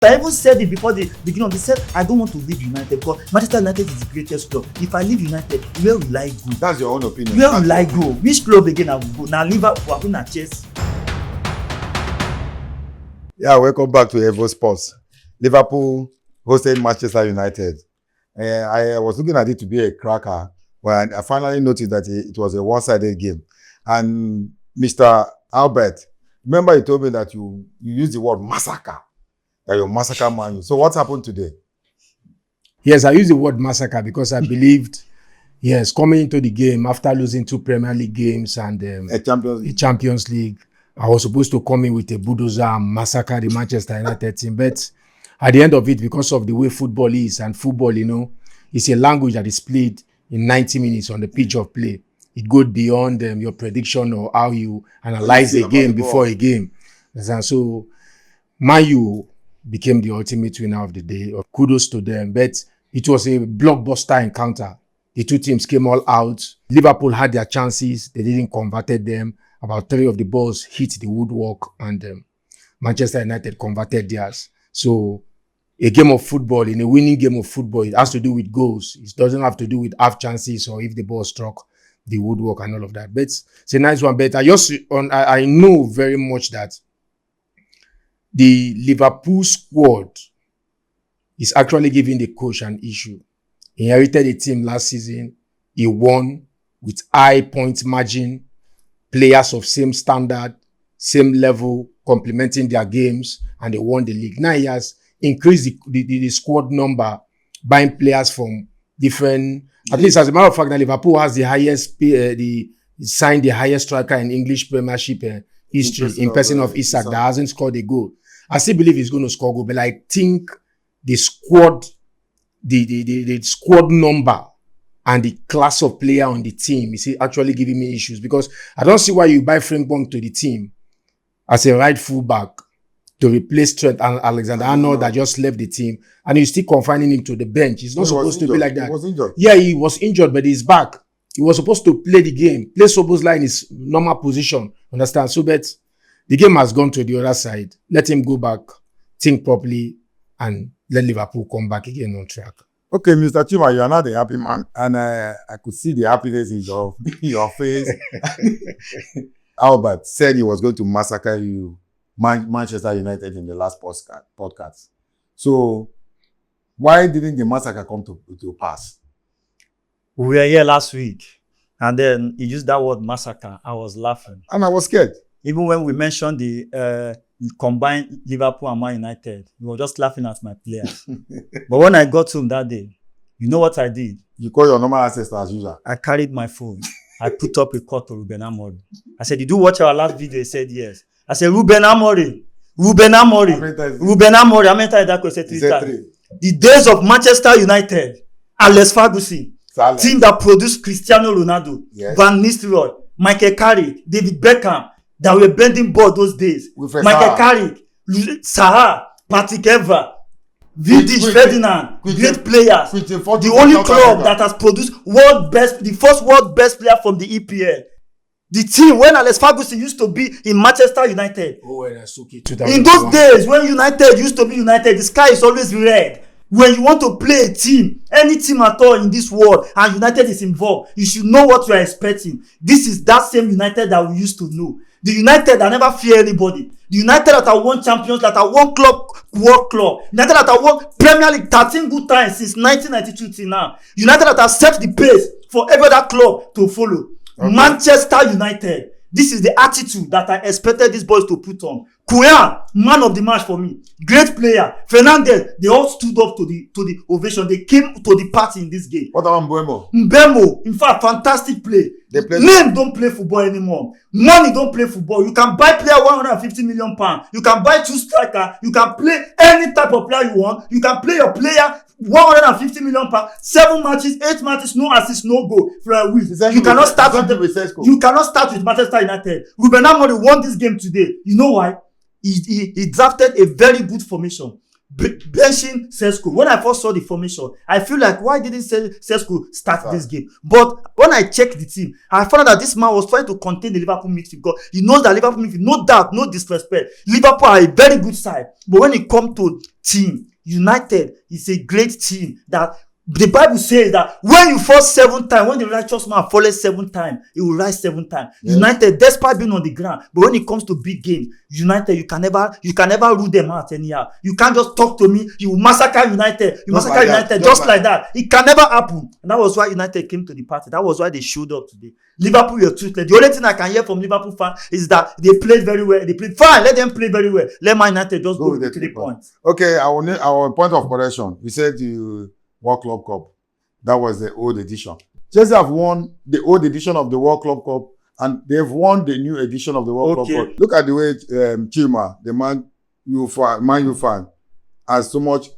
I even said it before the beginning of the set. I don't want to leave United because Manchester United is the greatest club. If I leave United, where will I go? That's your own opinion. Where will I go? Which club again I will go? Now Liverpool, I'm going to Chelsea. Yeah, welcome back to EVO SPORTS. Liverpool hosted Manchester United. I was looking at it to be a cracker when I finally noticed that it was a one-sided game. And Mr. Albert, remember you told me that you used the word massacre. That you're massacre man. So what happened today? Yes, I used the word massacre because I believed, yes, coming into the game after losing 2 Premier League games and a Champions League, I was supposed to come in with a bulldozer and massacre the Manchester United team. But at the end of it, because of the way football is, and football, it's a language that is played in 90 minutes on the pitch of play. It goes beyond your prediction or how you analyze a game before a game. And so, Man U became the ultimate winner of the day. Kudos to them. But it was a blockbuster encounter. The two teams came all out. Liverpool had their chances. They didn't convert them. About 3 of the balls hit the woodwork, and Manchester United converted theirs. So a game of football, in a winning game of football, it has to do with goals. It doesn't have to do with half chances or if the ball struck the woodwork and all of that. But it's a nice one. But I know very much that the Liverpool squad is actually giving the coach an issue. He inherited a team last season. He won with high point margin, players of same standard, same level, complementing their games, and they won the league. Now he has increased the squad number, buying players from different. At least, as a matter of fact, Liverpool has the highest, signed the highest striker in English Premiership history in person of Isak that hasn't scored a goal. I still believe he's going to score a goal, but I think the squad, the squad number and the class of player on the team is actually giving me issues, because I don't see why you buy Frimpong to the team as a right fullback to replace Trent and Alexander-Arnold that just left the team, and you're still confining him to the bench. He's not supposed to be like that. He was injured. Yeah, he was injured, but he's back. He was supposed to play the game, play Szoboszlai in his normal position. Understand? So, but the game has gone to the other side. Let him go back, think properly, and let Liverpool come back again on track. Okay, Mr. Chima, you are not a happy man, and I could see the happiness in your face. Albert said he was going to massacre you, Manchester United, in the last podcast. So, why didn't the massacre come to pass? We were here last week, and then he used that word massacre. I was laughing. And I was scared. Even when we mentioned the combined Liverpool and Man United, we were just laughing at my players. But when I got to him that day, you know what I did? You call your normal ancestor as usual. I carried my phone. I put up a call to Ruben Amorim. I said, did you watch our last video? He said, yes. I said, Ruben Amorim. How many times that question? 3 times. The days of Manchester United, Alex Ferguson, team that produced Cristiano Ronaldo, yes, Van Nistelrooy, Michael Carrick, David Beckham, that were bending board those days. Michael Carrick, Saha, Patrick Evra, Vidic, Ferdinand, great players. The only club that has produced the first world best player from the EPL. The team when Alex Ferguson used to be in Manchester United. In those days when United used to be United, the sky is always red. When you want to play a team, any team at all in this world, and United is involved, you should know what you are expecting. This is that same United that we used to know. The United that never fear anybody. The United that have won champions, that have won World Club. United that have won Premier League 13 good times since 1992 till now. United that have set the pace for every other club to follow. Okay. Manchester United. This is the attitude that I expected these boys to put on. Kuyan, man of the match for me. Great player. Fernandez, they all stood up to the ovation. They came to the party in this game. What about Mbeumo? Mbeumo, in fact, fantastic play. Name don't play football anymore. Money don't play football. You can buy player 150 million pounds. You can buy 2 striker. You can play any type of player you want. You can play your player 150 million pounds, 7 matches, 8 matches, no assist, no goal for a week. You cannot start with Manchester United. Ruben Amorim won this game today. You know why? He drafted a very good formation. benching Sesko. When I first saw the formation, I feel like, why didn't Sesko start this game? But when I checked the team, I found out that this man was trying to contain the Liverpool midfield because he knows that Liverpool midfield, no doubt, no disrespect, Liverpool are a very good side. But when it comes to team, United is a great team that the Bible says that when you fall 7 times, when the righteous man falls 7 times, he will rise 7 times. Yes. United, despite being on the ground, but when it comes to big game, United, you can never rule them out anyhow. You can't just talk to me. You will massacre United. You massacre like United just like that. It can never happen. And that was why United came to the party. That was why they showed up today. Liverpool, you're toothless. The only thing I can hear from Liverpool fans is that they played very well. They played fine. Let them play very well. Let Man United just go to the point. Okay, our point of correction. You said you World Club Cup. That was the old edition. Chelsea have won the old edition of the World Club Cup, and they've won the new edition of the World Club Cup. Look at the way Chima, the Man U fan, has so much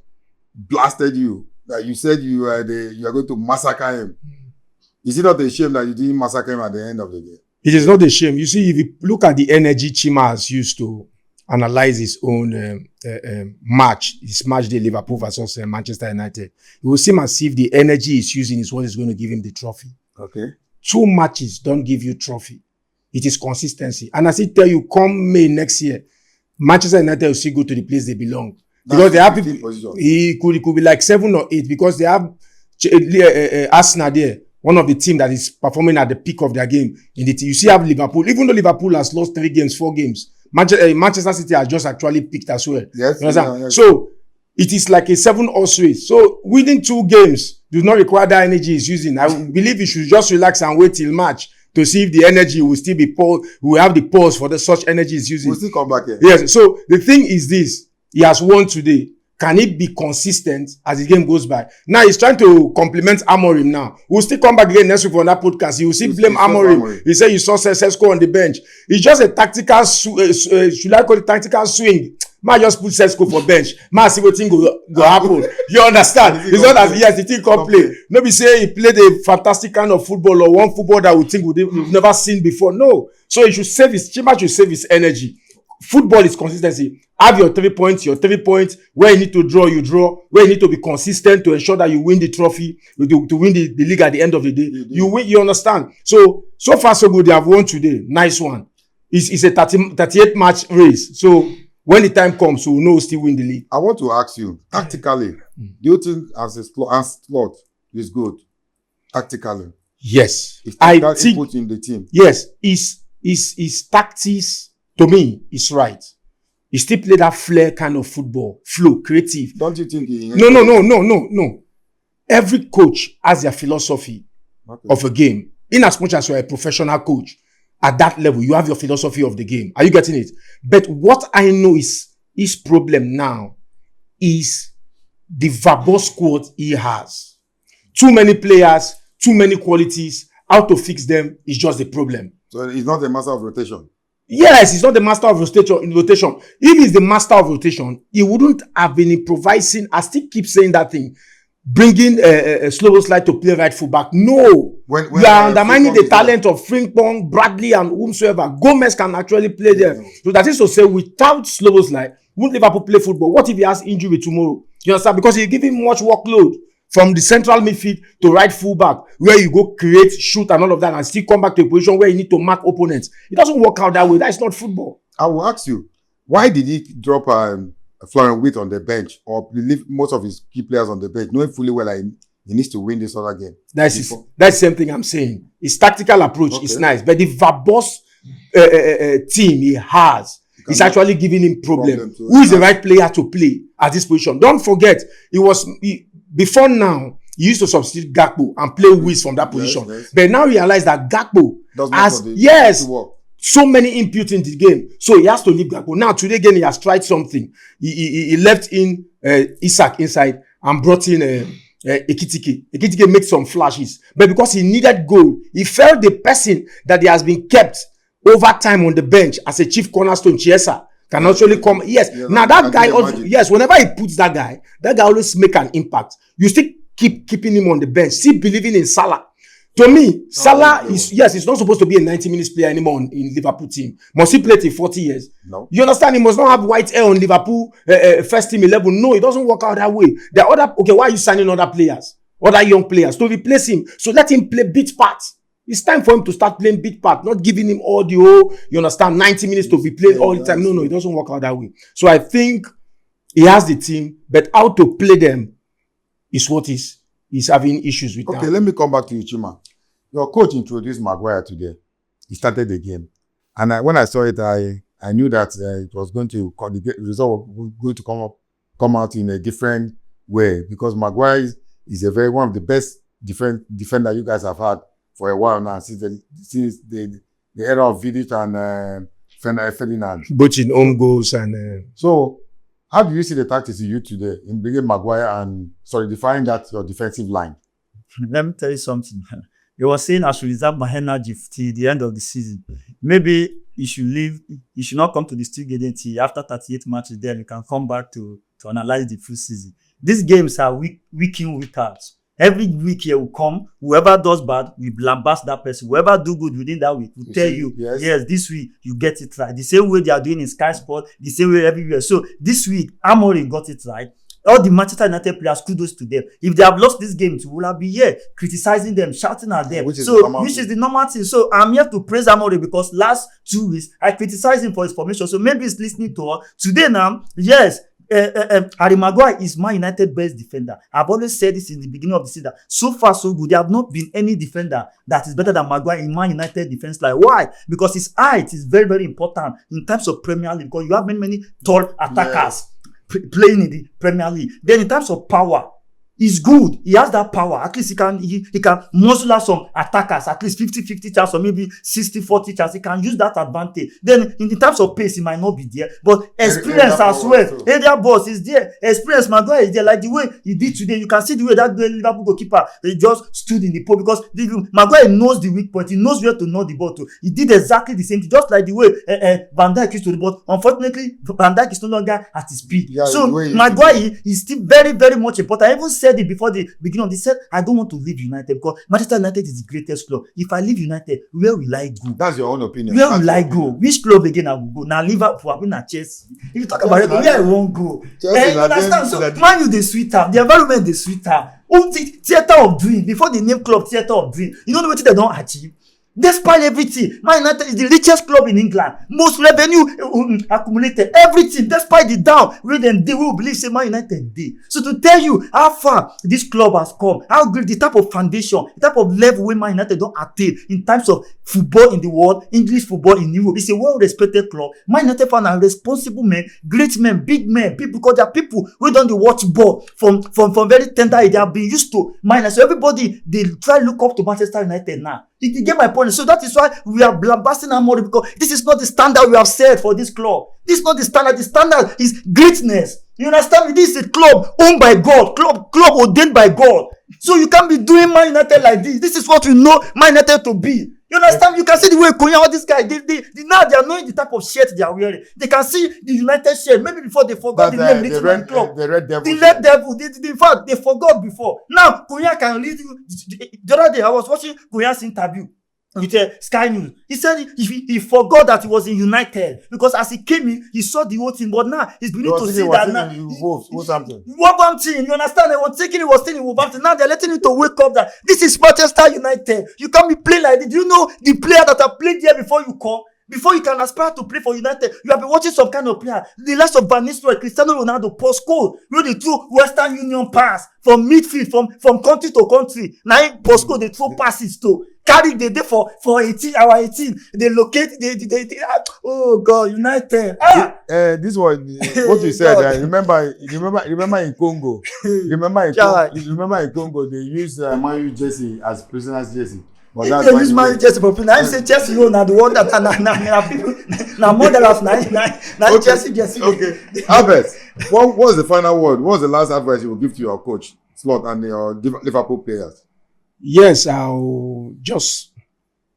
blasted you that you said you are going to massacre him. Is it not a shame that you didn't massacre him at the end of the game? It is not a shame. You see, if you look at the energy Chima has used to analyze his own match, his match day Liverpool versus Manchester United, it will seem as if the energy he's using is what is going to give him the trophy. Okay. 2 matches don't give you trophy. It is consistency. And as I tell you, come May next year, Manchester United will still go to the place they belong. Because they have people, it could be like 7 or 8 because they have Arsenal there, one of the teams that is performing at the peak of their game. You see, have Liverpool, even though Liverpool has lost 3 games, 4 games, Manchester City has just actually picked as well. Yes. Yes. So it is like a 7-horse race. So within 2 games does not require that energy he's using. I believe you should just relax and wait till March to see if the energy will still be will have the pause for the such energy he's using. We'll still come back here. Yes. So the thing is this: he has won today. Can it be consistent as the game goes by? Now he's trying to compliment Amorim now. We'll still come back again next week on that podcast. He will still blame Amorim. He said you saw Sesko on the bench. It's just a tactical, should I call it tactical swing? Man just put Sesko for bench. Man see what thing go happen. You understand? It's not as yes, the thing can play. Nobody say he played a fantastic kind of football or one football that we think we've never seen before. No. So he should save Chima should save his energy. Football is consistency. Have your 3 points, Where you need to draw, you draw. Where you need to be consistent to ensure that you win the trophy, to win the league at the end of the day. You win, you understand? So far so good. They have won today. Nice one. It's a 38 match race. So when the time comes, we'll know we'll still win the league. I want to ask you, tactically, do you think as a slot is good? Tactically? Yes. I think input in the team. Yes. His tactics, to me, is right. He still play that flair kind of football, flow, creative. Don't you think he... No. Every coach has their philosophy of a game. In as much as you're a professional coach, at that level, you have your philosophy of the game. Are you getting it? But what I know is his problem now is the verbose squad he has. Too many players, too many qualities. How to fix them is just the problem. So he's not the master of rotation. Yes, he's not the master of rotation. If he's the master of rotation, he wouldn't have been improvising. I still keep saying that thing. Bringing a slow slide to play right fullback. No. When you are undermining the talent of Frimpong, Bradley, and whomsoever. Gomez can actually play there. So that is to say, without slow slide, won't Liverpool play football? What if he has injury tomorrow? You understand? Because he's giving much workload from the central midfield to right fullback, where you go create, shoot, and all of that, and still come back to a position where you need to mark opponents. It doesn't work out that way. That is not football. I will ask you, why did he drop Florian Wirtz on the bench or leave most of his key players on the bench, knowing fully well that he needs to win this other game? That's the same thing I'm saying. His tactical approach is nice, but the verbose team he has is actually giving him problem. Who is the right player to play at this position? Don't forget, before now, he used to substitute Gakpo and play Wiz from that position. Yes. But now realize that Gakpo has so many inputs in the game. So he has to leave Gakpo. Now, today again, he has tried something. He left in Isak inside and brought in Ekitike. Ekitike made some flashes. But because he needed goal, he felt the person that he has been kept over time on the bench as a chief cornerstone, Chiesa, can actually come. Yes. Now that guy also, yes, whenever he puts that guy always make an impact. You still keeping him on the bench, still believing in Salah. To me, Salah he's not supposed to be a 90 minutes player anymore in Liverpool team. Must he play till 40 years? No. You understand? He must not have white hair on Liverpool first team 11. No, it doesn't work out that way. There are other, okay, why are you signing other players? Other young players to replace him? So let him play bit parts. It's time for him to start playing bit part, not giving him all the whole, you understand, 90 minutes to be played all the time. No, it doesn't work out that way. So I think he has the team, but how to play them is what he's having issues with. Okay, let me come back to you, Chima. Your coach introduced Maguire today. He started the game. And when I saw it, I knew that it was going to, the result was going to come out in a different way, because Maguire is one of the best defender you guys have had for a while now, since the era of Vidic and Ferdinand. Both in own goals and... So, how do you see the tactics you used today in bringing Maguire and solidifying that your defensive line? Let me tell you something. You were saying I should reserve my energy till the end of the season. Maybe you should leave. You should not come to the studio until after 38 matches. Then you can come back to analyze the full season. These games are week in, week out. Every week here will come. Whoever does bad, we lambast that person. Whoever do good within that week, will tell you, yes, this week you get it right. The same way they are doing in Sky Sport, the same way everywhere. So this week, Amorim got it right. All the Manchester United players, kudos to them. If they have lost this game, we will be here criticizing them, shouting at them. Which is the normal thing. So I'm here to praise Amorim, because last 2 weeks I criticized him for his formation. So maybe he's listening to us today. Now, yes. Harry Maguire is Man United best defender. I've always said this in the beginning of the season. So far, so good. There have not been any defender that is better than Maguire in Man United defense line. Why? Because his height is very, very important in terms of Premier League. Because you have many tall attackers playing in the Premier League. Then in terms of power, he's good. He has that power. At least he can muzzle out some attackers. At least 50-50 chance, or maybe 60-40 chance. He can use that advantage. Then in terms of pace, he might not be there. But experience as well. Area boss is there. Experience, Maguire is there. Like the way he did today. You can see the way that Liverpool goalkeeper, he just stood in the pole, because Maguire knows the weak point. He knows where to know the ball to. He did exactly the same thing. Just like the way Van Dijk used to do. But unfortunately, Van Dijk is no longer at his speed. Yeah, so Maguire is still very, very much important. I even said it before the beginning of this. Said I don't want to leave United, because Manchester United is the greatest club. If I leave United, where will I go? That's your own opinion. Where will I go? Which club again I will go? Now Liverpool, I've been at Chelsea. If you talk about it, where I won't go. You understand? So Man U, the sweeter, the environment, the sweeter. Theater of dream. Before the name club, theater of dream. You know what they don't achieve? Despite everything, Man United is the richest club in England. Most revenue accumulated. Everything, despite the down, we will believe say Man United did. So to tell you how far this club has come, how great the type of foundation, the type of level where Man United don't attain in terms of football in the world, English football in Europe. It's a well-respected club. Man United fans are responsible men, great men, big men, people, because there are people who don't watch ball from very tender age. They have been used to Man United. So everybody, they try to look up to Manchester United now. You get my point. So that is why we are lambasting Amorim, because this is not the standard we have set for this club. This is not the standard. The standard is greatness. You understand me? This is a club owned by God, club ordained by God. So you can't be doing Man United like this. This is what we know Man United to be. You understand? You can see the way Konya, all these guys, now they are knowing the type of shirt they are wearing. They can see the United shirt. Maybe before they forgot the name written on the club. The Red Devil. In fact, they forgot before. Now, Konya can lead you. The other day, I was watching Konya's interview with Sky News. He said he forgot that he was in United, because as he came in, he saw the whole thing. But now he's beginning to see that now. Wolverhampton. You understand? They were thinking he was staying in Wolverhampton. Now they're letting him to wake up that this is Manchester United. You can't be playing like this. Do you know the player that have played there before you come? Before you can aspire to play for United, you have been watching some kind of player. The last of Van Nistelrooy, Cristiano Ronaldo, postcode, where they throw Western Union pass from midfield, from country to country. Now postcode, they throw passes to. Carry the day for 18, hour 18. They locate, oh God, United. This one, what you said, remember in Congo, remember in Congo, they used Man U jersey as prisoner's jersey. But that's they use Man U jersey for prisoner. I say Chelsea, no, now the one that now more than us, now Chelsea jersey. Okay, Albert, what was the final word? What was the last advice you will give to your coach, Slot, and your Liverpool players? Yes, I'll just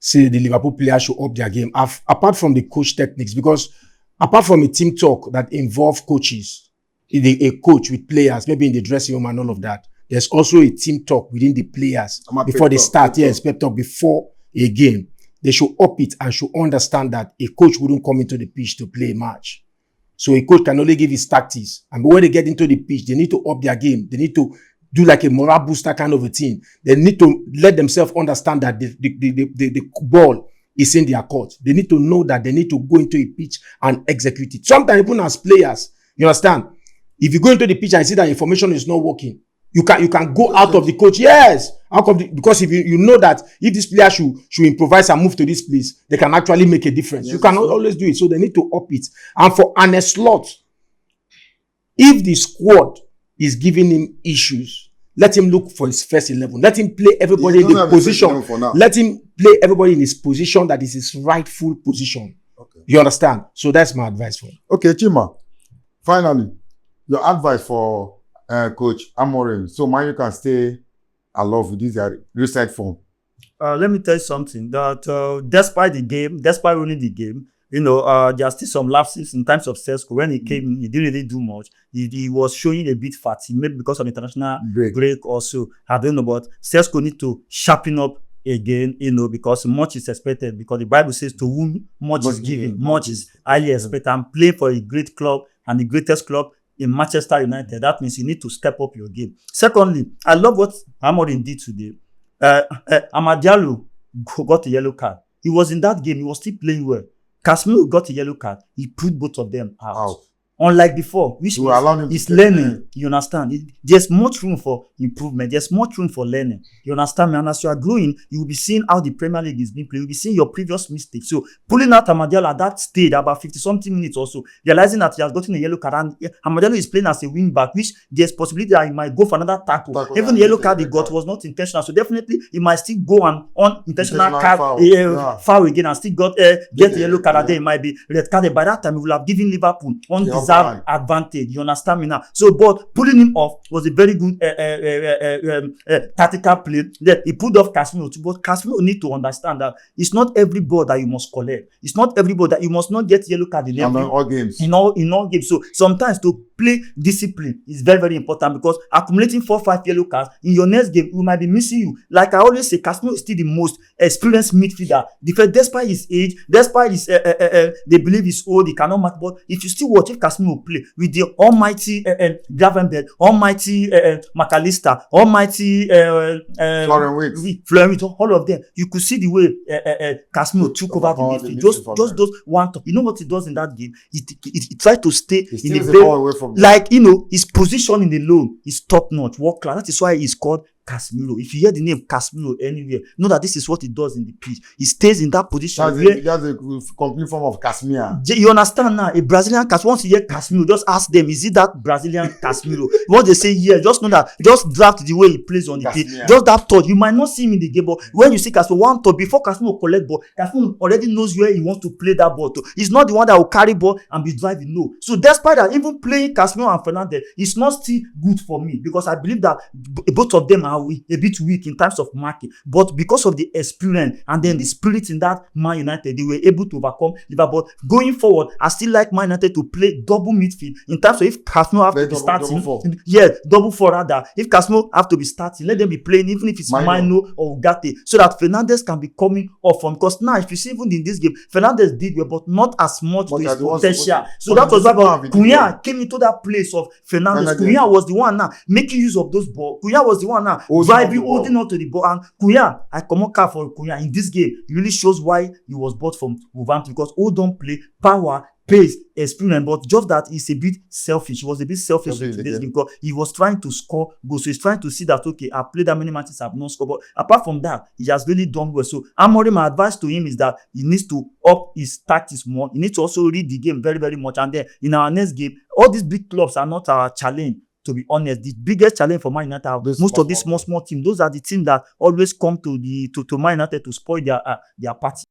say the Liverpool players should up their game. Apart from the coach techniques, because apart from a team talk that involve coaches, a coach with players, maybe in the dressing room and all of that, there's also a team talk within the players before they start. Yes, pep talk before a game. They should up it and should understand that a coach wouldn't come into the pitch to play a match. So a coach can only give his tactics. And when they get into the pitch, they need to up their game. They need to do like a morale booster kind of a thing. They need to let themselves understand that the ball is in their court. They need to know that they need to go into a pitch and execute it. Sometimes even as players, you understand, if you go into the pitch and see that information is not working, you can go out of the coach. Yes, because if you know that if this player should improvise and move to this place, they can actually make a difference. Yes, you cannot always do it, so they need to up it. And for Arne Slot, if the squad is giving him issues, let him look for his first 11. Let him play everybody in the position. Let him play everybody in his position that is his rightful position. Okay. You understand? So that's my advice for him. Okay, Chima. Finally, your advice for Coach Amorim, so Man U can stay alive with this recent form. Let me tell you something. That despite winning the game, there are still some lapses in terms of Sesko. When he came in, he didn't really do much. He was showing a bit fatigue, maybe because of international break also. I don't know, but Sesko need to sharpen up again, because much is expected. Because the Bible says, to whom much is given, much is highly expected. I'm playing for a great club and the greatest club in Manchester United. That means you need to step up your game. Secondly, I love what Amorim did today. Amad Diallo got a yellow card. He was in that game. He was still playing well. Casemiro got a yellow card. He put both of them out. Unlike before, which is learning. You understand? There's much room for improvement. There's much room for learning. You understand me? And as you are growing, you will be seeing how the Premier League is being played. You'll be seeing your previous mistakes. So pulling out Amad Diallo at that stage, about 50-something minutes also, realizing that he has gotten a yellow card, and Amad Diallo is playing as a wing back, which there's possibility that he might go for another tackle. Even the yellow card he got was not intentional. So definitely he might still go on unintentional foul again and still get the yellow card, and then it might be red carded. By that time, he will have given Liverpool undeserved advantage. You understand me now? So, but pulling him off was a very good tactical play. Then he pulled off Casemiro too, but Casemiro need to understand that it's not every ball that you must collect. It's not every ball that you must not get yellow card in all games. In all games. So sometimes to play discipline is very, very important, because accumulating 4-5 yellow cards in your next game, we might be missing you. Like I always say, Casemiro is still the most experienced midfielder. Despite his age, despite his they believe he's old, he cannot match. But if you still watch, if Casemiro play with the almighty Gravenberch, almighty McAllister, almighty Florent, all of them, you could see the way Casemiro took over the midfield. Just those one top. You know what he does in that game? He tries to stay in the ball away from his position in the low is top notch, world class. That is why he's called Casemiro. If you hear the name Casemiro anywhere, know that this is what he does in the pitch. He stays in that position. That's a complete form of Casemiro. You understand now? A Brazilian Casemiro. Once you hear Casemiro, just ask them, is it that Brazilian Casemiro? Once they say yeah, just know that. Just draft the way he plays on the pitch. Just that thought. You might not see him in the game, but when you see Casemiro, one thought before Casemiro collect ball, Casemiro already knows where he wants to play that ball to. He's not the one that will carry ball and be driving. No. So despite that, even playing Casemiro and Fernandes, it's not still good for me, because I believe that both of them are a bit weak in terms of marking, but because of the experience and then the spirit in that Man United, they were able to overcome Liverpool. Going forward, I still like Man United to play double midfield in terms of if Casemiro have to be starting, double four rather. If Casemiro have to be starting, let them be playing, even if it's Mino or Ugarte, so that Fernandes can be coming off from. Because now, if you see even in this game, Fernandes did well, but not as much to his potential. So that was why Cunha came into that place of Fernandes. Cunha was the one now making use of those balls. Cunha was the one now holding on to the ball, and Cunha, I come on car for Cunha in this game. It really shows why he was bought from Wolverhampton, because hold on play, power, pace, experience, but just that he's a bit selfish. He was a bit selfish in this game, because he was trying to score goals. So he's trying to see that, okay, I played that many matches, I've not scored. But apart from that, he has really done well. So Amorim, my advice to him is that he needs to up his tactics more. He needs to also read the game very, very much. And then in our next game, all these big clubs are not our challenge. To be honest, the biggest challenge for Man United are most of these small teams. Those are the teams that always come to Man United to spoil their party.